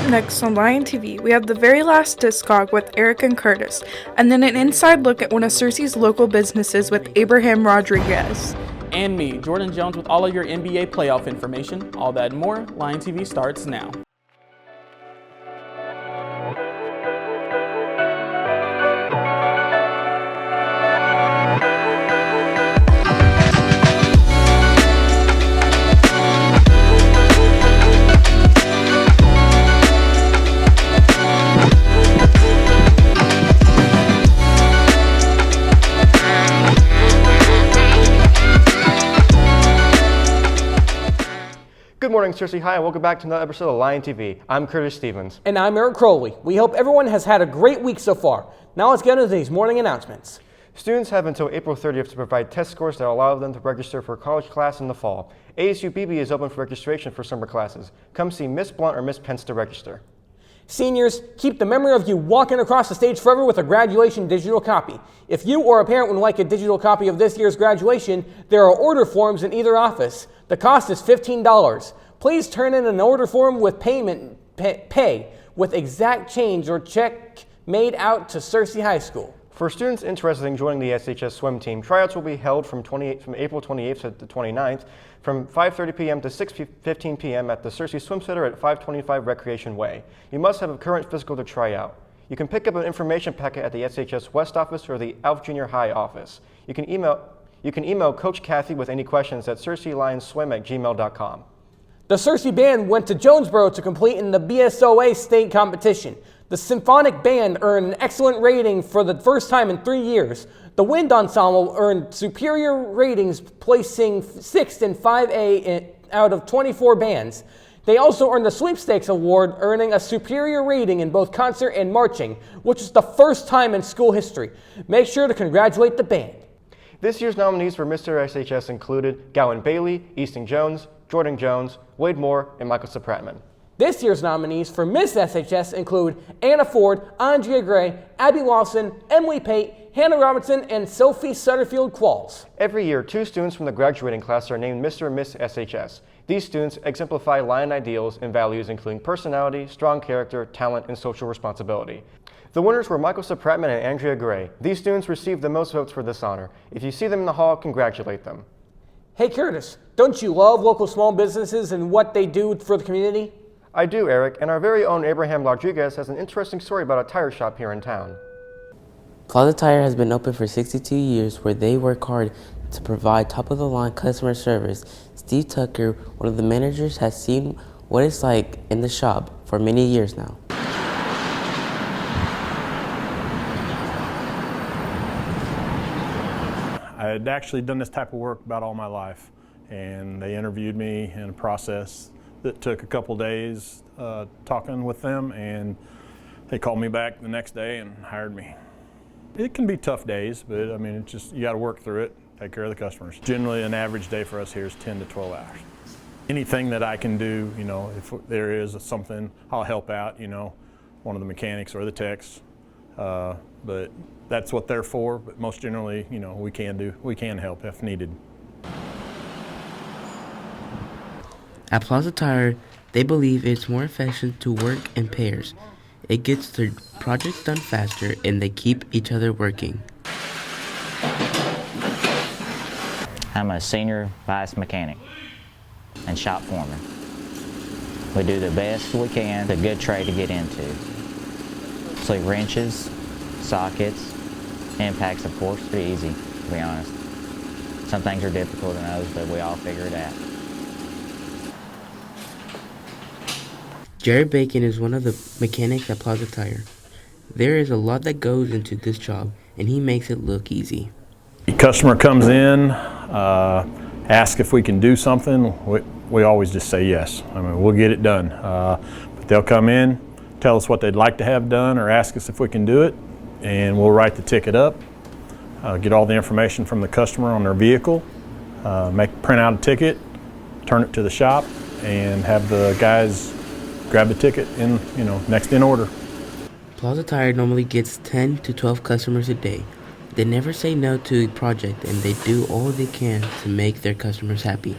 Up next on Lion TV, we have the very last Discog with Eric and Curtis, and then an inside look at one of Cersei's local businesses with Abraham Rodriguez. And me, Jordan Jones, with all of your NBA playoff information. All that and more, Lion TV starts now. Good morning, Cersei. Hi, and welcome back to another episode of Lion TV. I'm Curtis Stevens. And I'm Eric Crowley. We hope everyone has had a great week so far. Now let's get into these morning announcements. Students have until April 30th to provide test scores that allow them to register for a college class in the fall. ASU BB is open for registration for summer classes. Come see Miss Blunt or Miss Pence to register. Seniors, keep the memory of you walking across the stage forever with a graduation digital copy. If you or a parent would like a digital copy of this year's graduation, there are order forms in either office. The cost is $15. Please turn in an order form with pay with exact change or check made out to Cersei High School. For students interested in joining the SHS swim team, tryouts will be held from April 28th to the 29th from 5:30 p.m. to 6:15 p.m. at the Cersei Swim Center at 525 Recreation Way. You must have a current physical to try out. You can pick up an information packet at the SHS West office or the Alf Junior High office. You can email Coach Kathy with any questions at cerseiLionsSwim@gmail.com. The Cersei Band went to Jonesboro to compete in the BSOA state competition. The symphonic band earned an excellent rating for the first time in 3 years. The wind ensemble earned superior ratings, placing 6th in 5A out of 24 bands. They also earned the Sweepstakes Award, earning a superior rating in both concert and marching, which is the first time in school history. Make sure to congratulate the band. This year's nominees for Mr. SHS included Gowan Bailey, Easton Jones, Jordan Jones, Wade Moore, and Michael Sapratman. This year's nominees for Miss SHS include Anna Ford, Andrea Gray, Abby Lawson, Emily Pate, Hannah Robinson, and Sophie Sutterfield Qualls. Every year, 2 students from the graduating class are named Mr. and Miss SHS. These students exemplify Lion ideals and values including personality, strong character, talent, and social responsibility. The winners were Michael Sapratman and Andrea Gray. These students received the most votes for this honor. If you see them in the hall, congratulate them. Hey Curtis, don't you love local small businesses and what they do for the community? I do, Eric, and our very own Abraham Rodriguez has an interesting story about a tire shop here in town. Plaza Tire has been open for 62 years, where they work hard to provide top-of-the-line customer service. Steve Tucker, one of the managers, has seen what it's like in the shop for many years now. I had actually done this type of work about all my life, and they interviewed me in a process that took a couple days talking with them, and they called me back the next day and hired me. It can be tough days, but I mean, it's just, you got to work through it, take care of the customers. Generally, an average day for us here is 10 to 12 hours. Anything that I can do, you know, if there is something, I'll help out, you know, one of the mechanics or the techs. But that's what they're for. But most generally, you know, we can help if needed. At Plaza Tire, they believe it's more efficient to work in pairs. It gets their projects done faster, and they keep each other working. I'm a senior vice mechanic and shop foreman. We do the best we can. It's a good trade to get into. So wrenches, sockets, impacts, of course, pretty easy, to be honest. Some things are difficult than others, but we all figure it out. Jared Bacon is one of the mechanics at Plaza Tire. There is a lot that goes into this job, and he makes it look easy. The customer comes in, asks if we can do something, we always just say yes. I mean, we'll get it done. But they'll come in, tell us what they'd like to have done, or ask us if we can do it, and we'll write the ticket up, get all the information from the customer on their vehicle, print out a ticket, turn it to the shop, and have the guys grab the ticket in, next in order. Plaza Tire normally gets 10 to 12 customers a day. They never say no to a project, and they do all they can to make their customers happy.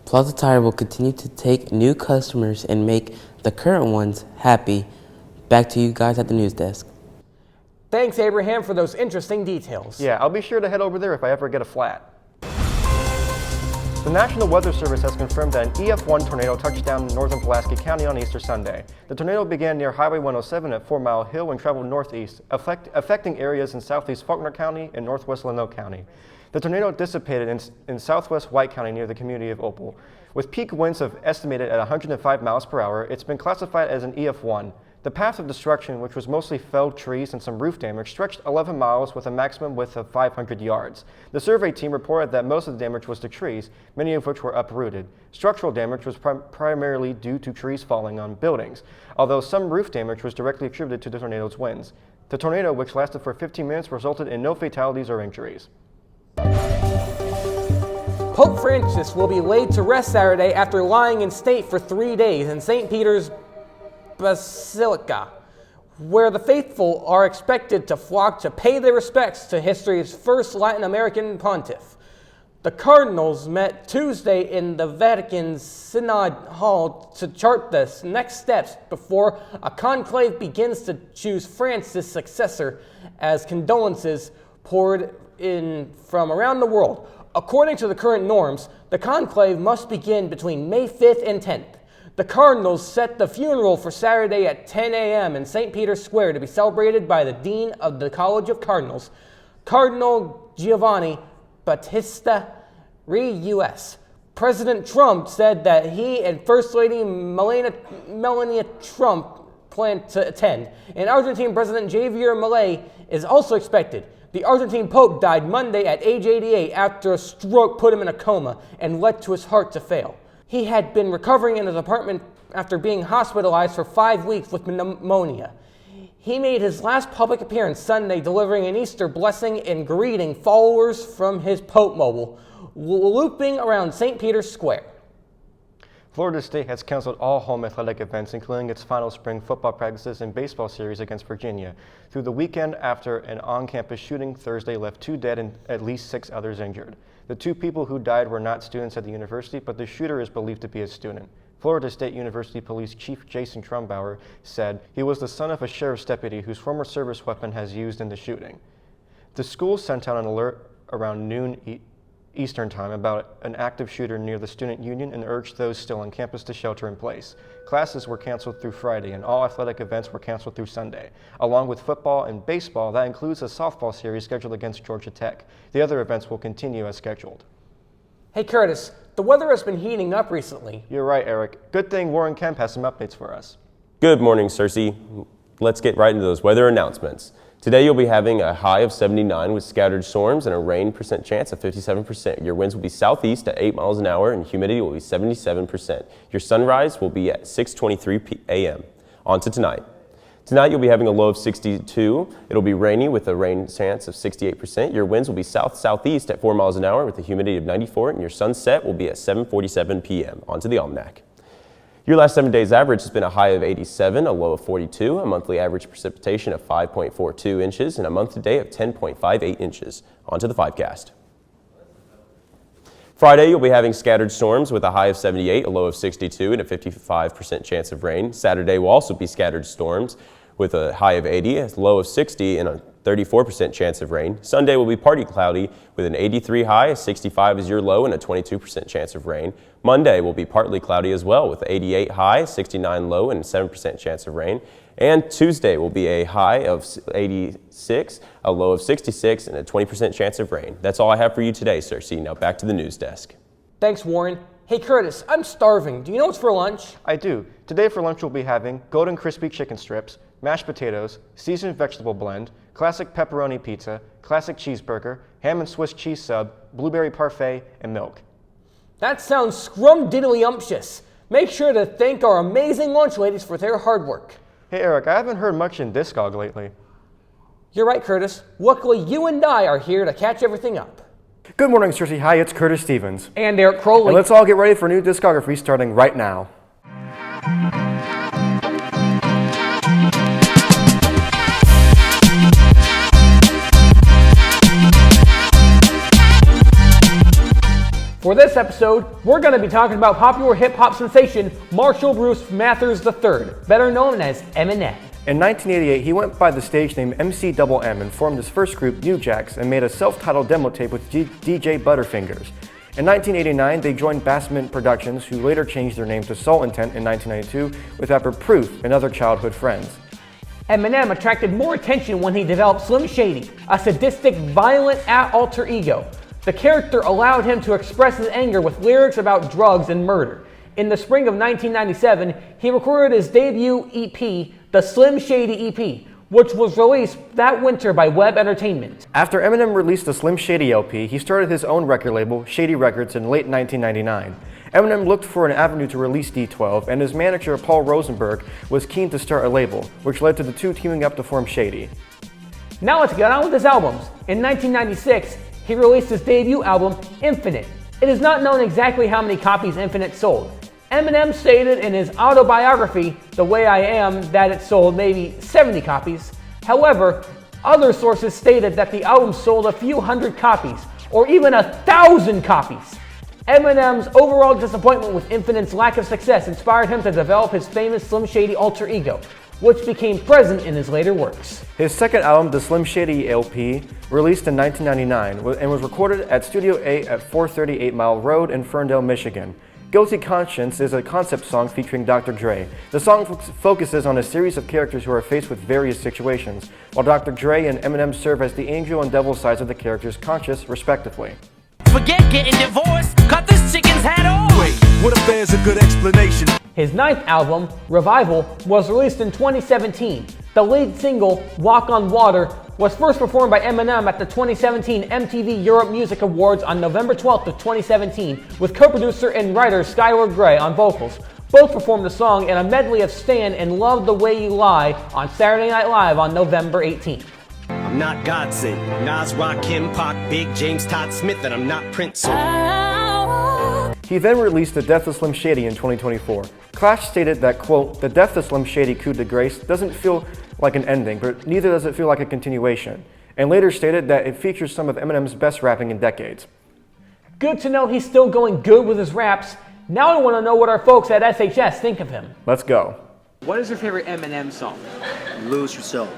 Plaza Tire will continue to take new customers and make the current ones happy. Back to you guys at the news desk. Thanks, Abraham, for those interesting details. Yeah, I'll be sure to head over there if I ever get a flat. The National Weather Service has confirmed that an EF1 tornado touched down in northern Pulaski County on Easter Sunday. The tornado began near Highway 107 at 4 Mile Hill and traveled northeast, affecting areas in southeast Faulkner County and northwest Lanoke County. The tornado dissipated in southwest White County near the community of Opal. With peak winds estimated at 105 miles per hour, it's been classified as an EF1. The path of destruction, which was mostly felled trees and some roof damage, stretched 11 miles with a maximum width of 500 yards. The survey team reported that most of the damage was to trees, many of which were uprooted. Structural damage was primarily due to trees falling on buildings, although some roof damage was directly attributed to the tornado's winds. The tornado, which lasted for 15 minutes, resulted in no fatalities or injuries. Pope Francis will be laid to rest Saturday after lying in state for 3 days in St. Peter's Basilica, where the faithful are expected to flock to pay their respects to history's first Latin American pontiff. The cardinals met Tuesday in the Vatican's Synod Hall to chart the next steps before a conclave begins to choose Francis' successor as condolences poured in from around the world. According to the current norms, the conclave must begin between May 5th and 10th. The Cardinals set the funeral for Saturday at 10 a.m. in St. Peter's Square to be celebrated by the Dean of the College of Cardinals, Cardinal Giovanni Battista Re U.S. President Trump said that he and First Lady Melania Trump plan to attend, and Argentine President Javier Milei is also expected. The Argentine Pope died Monday at age 88 after a stroke put him in a coma and led to his heart to fail. He had been recovering in his apartment after being hospitalized for 5 weeks with pneumonia. He made his last public appearance Sunday, delivering an Easter blessing and greeting followers from his Pope mobile, looping around St. Peter's Square. Florida State has canceled all home athletic events, including its final spring football practices and baseball series against Virginia, through the weekend after an on-campus shooting Thursday left 2 dead and at least 6 others injured. The 2 people who died were not students at the university, but the shooter is believed to be a student. Florida State University Police Chief Jason Trumbauer said he was the son of a sheriff's deputy whose former service weapon has used in the shooting. The school sent out an alert around noon Eastern Time about an active shooter near the student union and urged those still on campus to shelter in place. Classes were canceled through Friday and all athletic events were canceled through Sunday. Along with football and baseball, that includes a softball series scheduled against Georgia Tech. The other events will continue as scheduled. Hey Curtis, the weather has been heating up recently. You're right, Eric. Good thing Warren Kemp has some updates for us. Good morning, Cersei. Let's get right into those weather announcements. Today you'll be having a high of 79 with scattered storms and a rain percent chance of 57%. Your winds will be southeast at 8 miles an hour and humidity will be 77%. Your sunrise will be at 6:23 a.m. On to tonight. Tonight you'll be having a low of 62. It'll be rainy with a rain chance of 68%. Your winds will be south-southeast at 4 miles an hour with a humidity of 94, and your sunset will be at 7:47 p.m. On to the almanac. Your last 7 days average has been a high of 87, a low of 42, a monthly average precipitation of 5.42 inches, and a month to date of 10.58 inches. On to the 5cast. Friday, you'll be having scattered storms with a high of 78, a low of 62, and a 55% chance of rain. Saturday will also be scattered storms with a high of 80, a low of 60, and a 34% chance of rain. Sunday will be partly cloudy with an 83 high, a 65 is your low, and a 22% chance of rain. Monday will be partly cloudy as well with 88 high, 69 low, and 7% chance of rain. And Tuesday will be a high of 86, a low of 66, and a 20% chance of rain. That's all I have for you today, Cersei. Now back to the news desk. Thanks, Warren. Hey Curtis, I'm starving. Do you know what's for lunch? I do. Today for lunch we'll be having golden crispy chicken strips, mashed potatoes, seasoned vegetable blend, classic pepperoni pizza, classic cheeseburger, ham and Swiss cheese sub, blueberry parfait, and milk. That sounds scrum-diddly-umptious. Make sure to thank our amazing lunch ladies for their hard work. Hey Eric, I haven't heard much in Discog lately. You're right, Curtis. Luckily, you and I are here to catch everything up. Good morning, Cersei. Hi, it's Curtis Stevens. And Eric Crowley. And let's all get ready for new discography starting right now. For this episode, we're going to be talking about popular hip-hop sensation Marshall Bruce Mathers III, better known as Eminem. In 1988, he went by the stage name MC Double M and formed his first group, New Jacks, and made a self-titled demo tape with DJ Butterfingers. In 1989, they joined Bassment Productions, who later changed their name to Soul Intent in 1992 with rapper Proof and other childhood friends. Eminem attracted more attention when he developed Slim Shady, a sadistic, violent alter ego. The character allowed him to express his anger with lyrics about drugs and murder. In the spring of 1997, he recorded his debut EP, the Slim Shady EP, which was released that winter by Web Entertainment. After Eminem released the Slim Shady LP, he started his own record label, Shady Records, in late 1999. Eminem looked for an avenue to release D12, and his manager, Paul Rosenberg, was keen to start a label, which led to the two teaming up to form Shady. Now let's get on with his albums. In 1996, he released his debut album, Infinite. It is not known exactly how many copies Infinite sold. Eminem stated in his autobiography, The Way I Am, that it sold maybe 70 copies. However, other sources stated that the album sold a few hundred copies, or even 1,000 copies. Eminem's overall disappointment with Infinite's lack of success inspired him to develop his famous Slim Shady alter ego, which became present in his later works. His second album, the Slim Shady LP, released in 1999 and was recorded at Studio A at 438 Mile Road in Ferndale, Michigan. Guilty Conscience is a concept song featuring Dr. Dre. The song focuses on a series of characters who are faced with various situations, while Dr. Dre and Eminem serve as the angel and devil sides of the characters' conscience, respectively. Forget getting divorced, cut this chicken's head off! Wait, what if there's a good explanation? His ninth album, Revival, was released in 2017. The lead single, Walk on Water, was first performed by Eminem at the 2017 MTV Europe Music Awards on November 12th of 2017, with co-producer and writer Skylar Grey on vocals. Both performed the song in a medley of Stan and Love the Way You Lie on Saturday Night Live on November 18th. I'm not Godson, Nas, Rakim, Pac, Big, James, Todd Smith, and I'm not Prince. He then released The Death of Slim Shady in 2024. Clash stated that, quote, "The Death of Slim Shady coup de grace doesn't feel like an ending, but neither does it feel like a continuation," and later stated that it features some of Eminem's best rapping in decades. Good to know he's still going good with his raps. Now I want to know what our folks at SHS think of him. Let's go. What is your favorite Eminem song? Lose Yourself.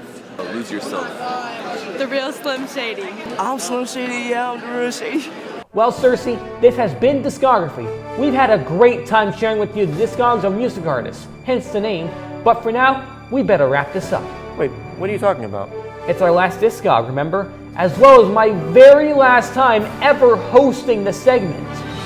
Lose Yourself. The Real Slim Shady. I'm Slim Shady, yeah, I'm the real Shady. Well, Cersei, this has been Discography. We've had a great time sharing with you the discogs of music artists, hence the name, but for now, we better wrap this up. Wait, what are you talking about? It's our last discog, remember? As well as my very last time ever hosting the segment.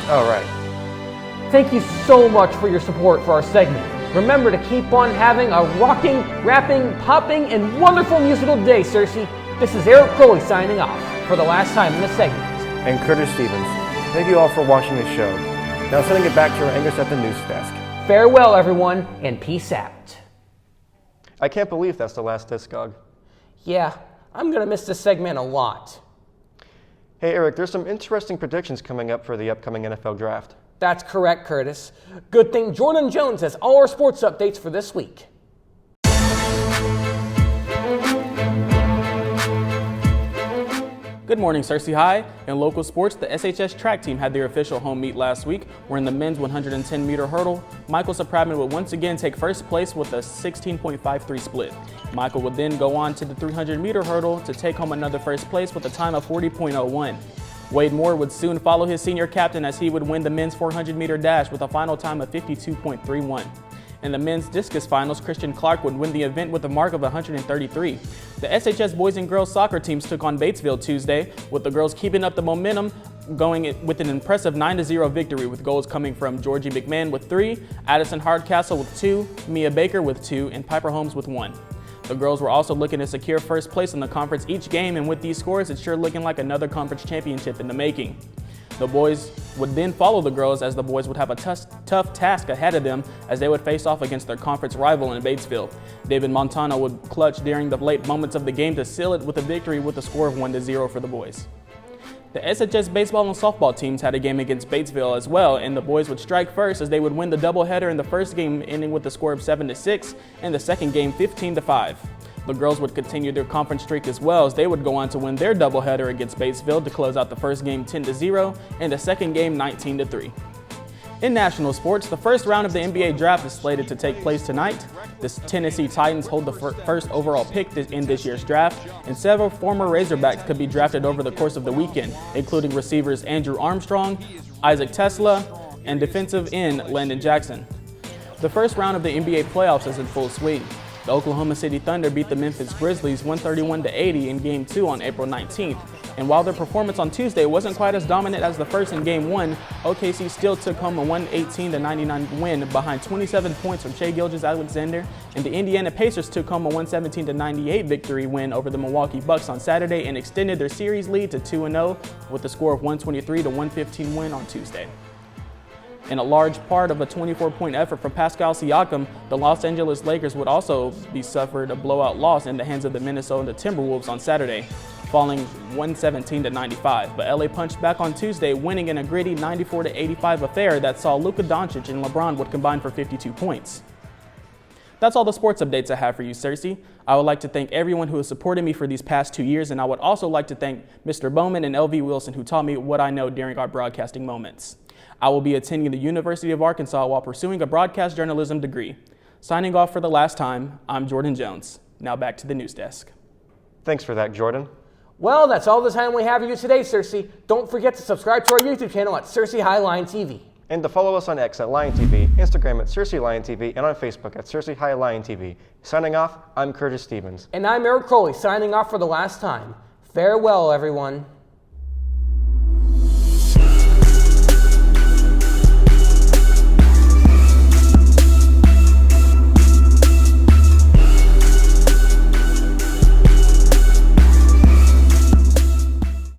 Oh, right. Thank you so much for your support for our segment. Remember to keep on having a rocking, rapping, popping, and wonderful musical day, Cersei. This is Eric Crowley signing off for the last time in this segment. And Curtis Stevens. Thank you all for watching the show. Now sending it back to our Angus at the news desk. Farewell, everyone, and peace out. I can't believe that's the last discog. Yeah, I'm gonna miss this segment a lot. Hey Eric, there's some interesting predictions coming up for the upcoming NFL draft. That's correct, Curtis. Good thing Jordan Jones has all our sports updates for this week. Good morning, Cersei High. In local sports, the SHS track team had their official home meet last week, where in the men's 110-meter hurdle, Michael Sapradman would once again take first place with a 16.53 split. Michael would then go on to the 300-meter hurdle to take home another first place with a time of 40.01. Wade Moore would soon follow his senior captain as he would win the men's 400-meter dash with a final time of 52.31. In the men's discus finals, Christian Clark would win the event with a mark of 133. The SHS boys and girls soccer teams took on Batesville Tuesday, with the girls keeping up the momentum, going with an impressive 9-0 victory, with goals coming from Georgie McMahon with 3, Addison Hardcastle with 2, Mia Baker with 2, and Piper Holmes with 1. The girls were also looking to secure first place in the conference each game, and with these scores, it's sure looking like another conference championship in the making. The boys would then follow the girls, as the boys would have a tough task ahead of them as they would face off against their conference rival in Batesville. David Montana would clutch during the late moments of the game to seal it with a victory with a score of 1-0 for the boys. The SHS baseball and softball teams had a game against Batesville as well, and the boys would strike first as they would win the doubleheader in the first game, ending with a score of 7-6, and the second game 15-5. The girls would continue their conference streak as well, as they would go on to win their doubleheader against Batesville to close out the first game 10-0 and the second game 19-3. In national sports, the first round of the NBA draft is slated to take place tonight. The Tennessee Titans hold the first overall pick in this year's draft, and several former Razorbacks could be drafted over the course of the weekend, including receivers Andrew Armstrong, Isaac Tesla, and defensive end Landon Jackson. The first round of the NBA playoffs is in full swing. The Oklahoma City Thunder beat the Memphis Grizzlies 131-80 in Game 2 on April 19th. And while their performance on Tuesday wasn't quite as dominant as the first in Game 1, OKC still took home a 118-99 win behind 27 points from Shai Gilgeous-Alexander, and the Indiana Pacers took home a 117-98 victory win over the Milwaukee Bucks on Saturday and extended their series lead to 2-0 with a score of 123-115 win on Tuesday. In a large part of a 24-point effort from Pascal Siakam, the Los Angeles Lakers would also be suffered a blowout loss in the hands of the Minnesota Timberwolves on Saturday, falling 117-95. But LA punched back on Tuesday, winning in a gritty 94-85 affair that saw Luka Doncic and LeBron would combine for 52 points. That's all the sports updates I have for you, Cersei. I would like to thank everyone who has supported me for these past 2 years, and I would also like to thank Mr. Bowman and LV Wilson, who taught me what I know during our broadcasting moments. I will be attending the University of Arkansas while pursuing a broadcast journalism degree. Signing off for the last time, I'm Jordan Jones. Now back to the news desk. Thanks for that, Jordan. Well, that's all the time we have for you today, Cersei. Don't forget to subscribe to our YouTube channel at Cersei Highline TV. And to follow us on X at Lion TV, Instagram at Cersei Lion TV, and on Facebook at Cersei High Lion TV. Signing off, I'm Curtis Stevens. And I'm Eric Crowley, signing off for the last time. Farewell, everyone.